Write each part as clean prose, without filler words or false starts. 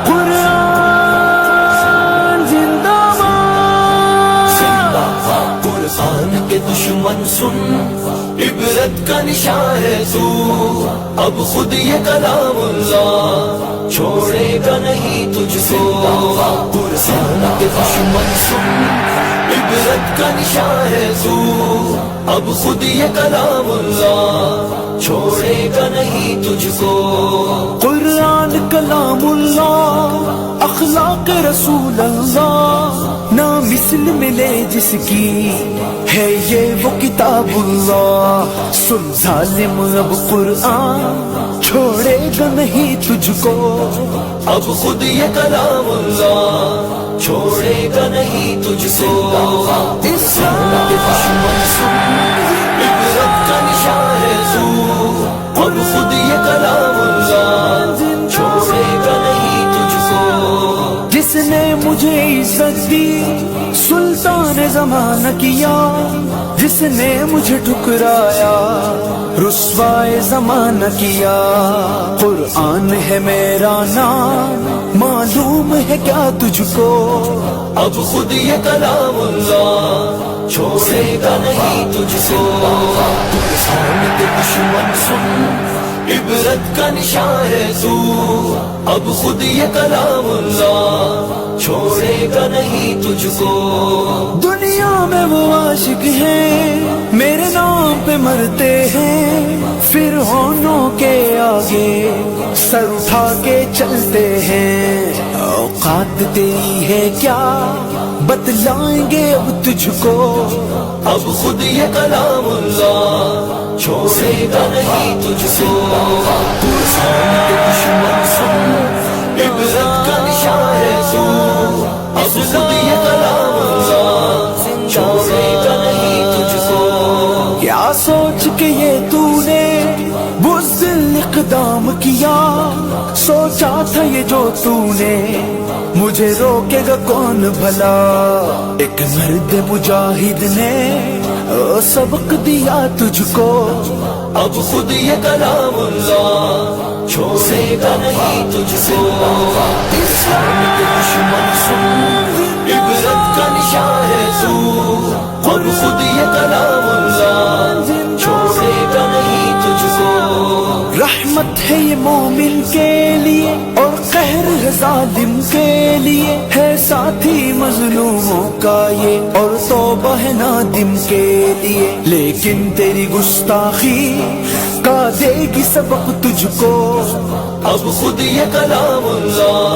قرآن زندہ باد، قرآن کے دشمن سن، عبرت کا نشان ہے تو، اب خود یہ کلام اللہ چھوڑے گا نہیں تجھ کو۔ قرآن کے دشمن سن، عبرت کا نشان ہے تو، اب خود یہ کلام اللہ چھوڑے گا نہیں تجھ کو۔ قرآن کلام اللہ، اخلاق رسول اللہ، نہ مثل ملے جس کی ہے یہ وہ کتاب اللہ۔ سن ظالم اب قرآن چھوڑے گا نہیں تجھ کو، اب خود یہ کلام اللہ چھوڑے گا نہیں تجھ کو۔ اسلام کے دشمن سن، عبرت کا نشان ہے تو، اب خود یہ کلام اللہ چھوڑے گا نہیں تجھ کو۔ جس نے مجھے عزت دی سلطان زمانہ کیا، جس نے مجھے ٹھکرایا رسوائے زمانہ کیا۔ قرآن ہے میرا نام، معلوم ہے کیا تجھ کو، اب خود یہ کلام اللہ چھوڑے گا نہیں تجھ کو۔ قرآن کے دشمن سن، عبرت کا نشان ہے تو، اب خود یہ کلام اللہ چھوڑے گا نہیں تجھ کو۔ دنیا میں وہ عاشق ہیں میرے نام پہ مرتے ہیں، فرعونوں کے آگے سر اٹھا کے چلتے ہیں۔ اوقات تیری ہے کیا بتلائیں گے اب تجھ کو، اب خود یہ کلام اللہ چھوڑے گا نہیں تجھ کو۔ قرآن کے دشمن سن، عبرت کا نشان ہے تو، اب خود یہ کلام اللہ چھوڑے گا نہیں تجھ کو۔ کیا سوچ کے یہ تو نے بزدل اقدام کیا، سوچا تھا یہ جو تو نے مجھے روکے گا کون بھلا۔ ایک مرد مجاہد نے سبق دیا تجھ کو، اب خود یہ کلام اللہ چھوڑے گا نہیں تجھ کو۔ اسلام کے دشمن سن، عبرت کا نشان ہے تو، اب خود یہ کلام اللہ چھوڑے گا نہیں تجھ کو۔ رحمت ہے یہ مومن کے لیے اور قہر ہے ظالم کے لیے، ہے ساتھی مظلوموں کا یہ اور توبہ ہے نادم کے لیے۔ لیکن تیری گستاخی کا دے گی سبق تجھ کو، اب خود یہ کلام اللہ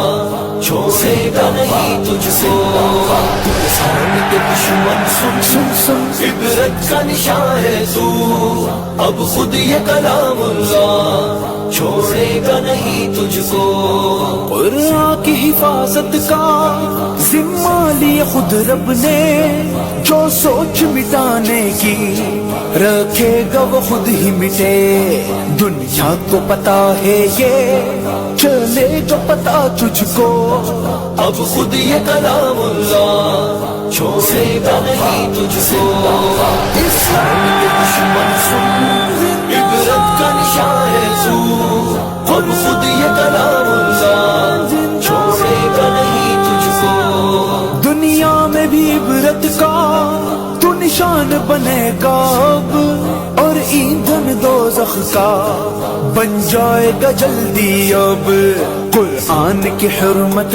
چھوڑے گا نہیں تجھ کو۔ قرآن کے دشمن سن، عبرت کا نشان ہے تو، اب خود یہ کلام اللہ چھوڑے گا نہیں تجھ کو۔ قرآن کی حفاظت کا ذمہ لیے خود رب نے، جو سوچ مٹانے کی رکھے گا وہ خود ہی مٹے۔ دنیا کو پتا ہے یہ چلے جو پتا تجھ کو، اب خود یہ کلام اللہ چھوڑے گا نہیں تجھ کو۔ اسلام کے دشمن سن، عبرت کا نشان ہے تو، اب خود یہ کلام اللہ چھوڑے گا نہیں تجھ کو۔ دنیا میں بھی عبرت کا تو نشان بنے گا اب، اور ایندھن دوزخ کا بن جائے گا جلدی اب۔ قرآن کی حرمت